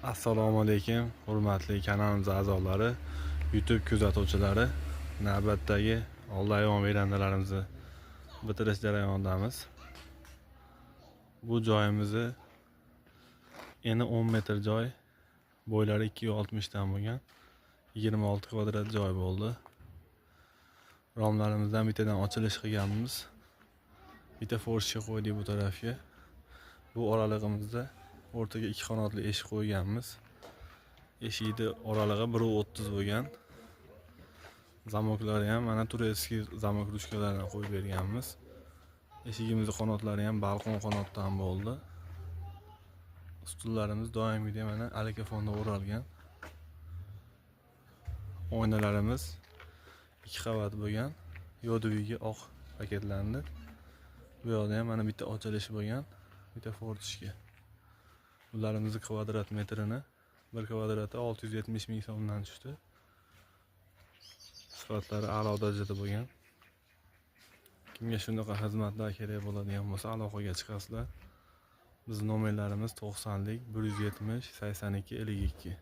Assalomu alaykum, hurmatli kanalimiz a'zolari, YouTube kuzatuvchilari. Navbatdagi oldi hayvon verandalarimizni bitirish jarayonidamiz. Bu joyimizni eni 10 metr joy, bo'ylari 260 dan bo'lgan 26 kvadrat joy bo'ldi. Romlarimizdan bittadan ochilish qilganmiz. Bitta forshga qo'ydik bu tarafga. Bu oralig'imizda o'rtaga 2 qanotli eshik qo'yganmiz. Eshikni oralig'i 1.30 bo'lgan. Zamoklari ham mana turetskiy zamok ruchkalardan qo'yib berganmiz. Eshigimizning qanotlari ham balkon qanotdan bo'ldi. Stullarimiz doimgidek mana alakafonda o'ralgan. Oynalarimiz 2 qavat bo'lgan. Yo'dviga oq paketlandi. Bu yoqda ham mana bitta ochilish bo'lgan, bitta fortishka. Ularimizni kvadrat metrini 1 kvadrati 670 ming so'mdan tushdi. Sifatlari a'lo darajada bo'lgan. Kimga shunaqa xizmatlar kerak bo'ladigan bo'lsa, aloqaga chiqasizlar. Bizning nomerlarimiz 90lik 170 82 52.